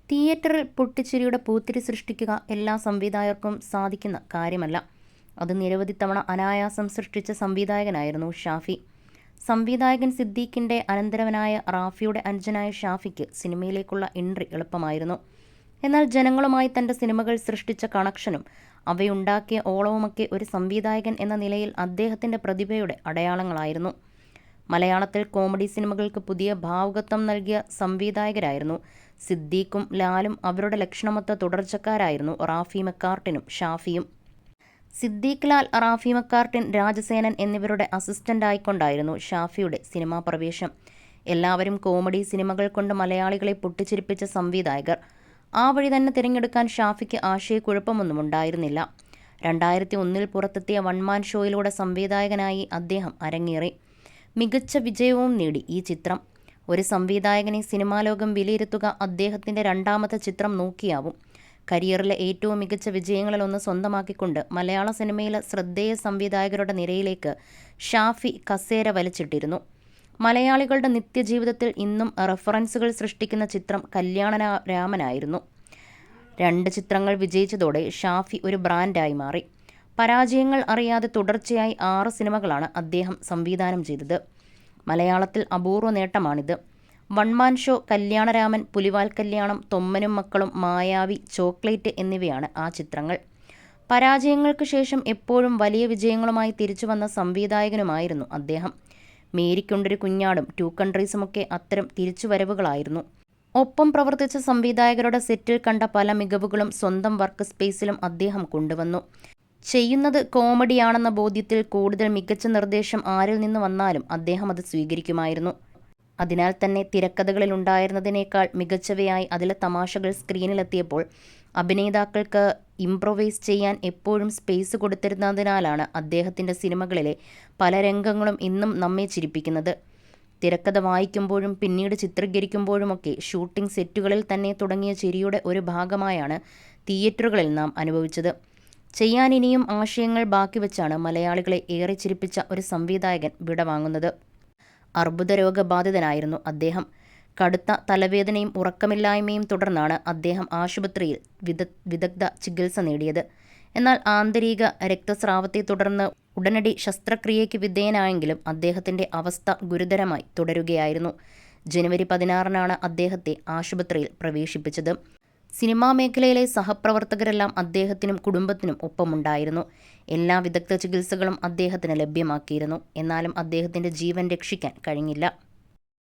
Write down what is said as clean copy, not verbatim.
തിയേറ്ററിൽ പൊട്ടിച്ചിരിയുടെ പൂത്തിരി സൃഷ്ടിക്കുക എല്ലാ സംവിധായകർക്കും സാധിക്കുന്ന കാര്യമല്ല. അത് നിരവധി തവണ അനായാസം സൃഷ്ടിച്ച സംവിധായകനായിരുന്നു ഷാഫി. സംവിധായകൻ സിദ്ദീഖിൻ്റെ അനന്തരവനായ റാഫിയുടെ അനുജനായ ഷാഫിക്ക് സിനിമയിലേക്കുള്ള എൻട്രി എളുപ്പമായിരുന്നു. എന്നാൽ ജനങ്ങളുമായി തൻ്റെ സിനിമകൾ സൃഷ്ടിച്ച കണക്ഷനും അവയുണ്ടാക്കിയ ഓളവുമൊക്കെ ഒരു സംവിധായകൻ എന്ന നിലയിൽ അദ്ദേഹത്തിൻ്റെ പ്രതിഭയുടെ അടയാളങ്ങളായിരുന്നു. മലയാളത്തിൽ കോമഡി സിനിമകൾക്ക് പുതിയ ഭാവുകത്വം നൽകിയ സംവിധായകരായിരുന്നു സിദ്ദീഖും ലാലും. അവരുടെ ലക്ഷണമൊത്ത തുടർച്ചക്കാരായിരുന്നു റാഫി മെക്കാർട്ടിനും ഷാഫിയും. സിദ്ദീഖ് ലാൽ, റാഫി മെക്കാർട്ടിൻ, രാജസേനൻ എന്നിവരുടെ അസിസ്റ്റൻ്റായിക്കൊണ്ടായിരുന്നു ഷാഫിയുടെ സിനിമാ പ്രവേശം. എല്ലാവരും കോമഡി സിനിമകൾ കൊണ്ട് മലയാളികളെ പൊട്ടിച്ചിരിപ്പിച്ച സംവിധായകർ. ആ വഴി തന്നെ തിരഞ്ഞെടുക്കാൻ ഷാഫിക്ക് ആശയക്കുഴപ്പമൊന്നും ഉണ്ടായിരുന്നില്ല. 2001 പുറത്തെത്തിയ വൺമാൻ ഷോയിലൂടെ സംവിധായകനായി അദ്ദേഹം അരങ്ങേറി. മികച്ച വിജയവും നേടി ഈ ചിത്രം. ഒരു സംവിധായകനെ സിനിമാലോകം വിലയിരുത്തുക അദ്ദേഹത്തിൻ്റെ രണ്ടാമത്തെ ചിത്രം നോക്കിയാവും. കരിയറിലെ ഏറ്റവും മികച്ച വിജയങ്ങളിലൊന്ന് സ്വന്തമാക്കിക്കൊണ്ട് മലയാള സിനിമയിലെ ശ്രദ്ധേയ സംവിധായകരുടെ നിരയിലേക്ക് ഷാഫി കസേര വലിച്ചിട്ടിരുന്നു. മലയാളികളുടെ നിത്യജീവിതത്തിൽ ഇന്നും റെഫറൻസുകൾ സൃഷ്ടിക്കുന്ന ചിത്രം കല്യാണരാമനായിരുന്നു. 2 ചിത്രങ്ങൾ വിജയിച്ചതോടെ ഷാഫി ഒരു ബ്രാൻഡായി മാറി. പരാജയങ്ങൾ അറിയാതെ തുടർച്ചയായി 6 സിനിമകളാണ് അദ്ദേഹം സംവിധാനം ചെയ്തത്. മലയാളത്തിൽ അപൂർവ നേട്ടമാണിത്. വൺമാൻ ഷോ, കല്യാണരാമൻ, പുലിവാൽ കല്യാണം, തൊമ്മനും മക്കളും, മായാവി, ചോക്ലേറ്റ് എന്നിവയാണ് ആ ചിത്രങ്ങൾ. പരാജയങ്ങൾക്ക് ശേഷം എപ്പോഴും വലിയ വിജയങ്ങളുമായി തിരിച്ചു വന്ന സംവിധായകനുമായിരുന്നു അദ്ദേഹം. മേരിക്കൊണ്ടൊരു കുഞ്ഞാടും 2 കൺട്രീസുമൊക്കെ അത്തരം തിരിച്ചുവരവുകളായിരുന്നു. ഒപ്പം പ്രവർത്തിച്ച സംവിധായകരുടെ സെറ്റിൽ കണ്ട പല മികവുകളും സ്വന്തം വർക്ക് സ്പേസിലും അദ്ദേഹം കൊണ്ടുവന്നു. ചെയ്യുന്നത് കോമഡിയാണെന്ന ബോധ്യത്തിൽ കൂടുതൽ മികച്ച നിർദ്ദേശം ആരിൽ നിന്ന് വന്നാലും അദ്ദേഹം അത് സ്വീകരിക്കുമായിരുന്നു. അതിനാൽ തന്നെ തിരക്കഥകളിലുണ്ടായിരുന്നതിനേക്കാൾ മികച്ചവയായി അതിലെ തമാശകൾ സ്ക്രീനിലെത്തിയപ്പോൾ അഭിനേതാക്കൾക്ക് ഇംപ്രൊവൈസ് ചെയ്യാൻ എപ്പോഴും സ്പേസ് കൊടുത്തിരുന്നതിനാലാണ് അദ്ദേഹത്തിൻ്റെ സിനിമകളിലെ പല രംഗങ്ങളും ഇന്നും നമ്മെ ചിരിപ്പിക്കുന്നത്. തിരക്കഥ വായിക്കുമ്പോഴും പിന്നീട് ചിത്രീകരിക്കുമ്പോഴുമൊക്കെ ഷൂട്ടിംഗ് സെറ്റുകളിൽ തന്നെ തുടങ്ങിയ ചിരിയുടെ ഒരു ഭാഗമായാണ് തിയേറ്ററുകളിൽ നാം അനുഭവിച്ചത്. ചെയ്യാൻ ഇനിയും ആശയങ്ങൾ ബാക്കി വെച്ചാണ് മലയാളികളെ ഏറെ ചിരിപ്പിച്ച ഒരു സംവിധായകൻ വിടവാങ്ങുന്നത്. അർബുദരോഗബാധിതനായിരുന്നു അദ്ദേഹം. കടുത്ത തലവേദനയും ഉറക്കമില്ലായ്മയും തുടർന്നാണ് അദ്ദേഹം ആശുപത്രിയിൽ വിദഗ്ധ ചികിത്സ നേടിയത്. എന്നാൽ ആന്തരിക രക്തസ്രാവത്തെ തുടർന്ന് ഉടനടി ശസ്ത്രക്രിയയ്ക്ക് വിധേയനായെങ്കിലും അദ്ദേഹത്തിൻ്റെ അവസ്ഥ ഗുരുതരമായി തുടരുകയായിരുന്നു. ജനുവരി 16 അദ്ദേഹത്തെ ആശുപത്രിയിൽ പ്രവേശിപ്പിച്ചത്. സിനിമാ മേഖലയിലെ സഹപ്രവർത്തകരെല്ലാം അദ്ദേഹത്തിനും കുടുംബത്തിനും ഒപ്പമുണ്ടായിരുന്നു. എല്ലാ വിദഗ്ധ ചികിത്സകളും അദ്ദേഹത്തിന് ലഭ്യമാക്കിയിരുന്നു. എന്നാലും അദ്ദേഹത്തിൻ്റെ ജീവൻ രക്ഷിക്കാൻ കഴിഞ്ഞില്ല.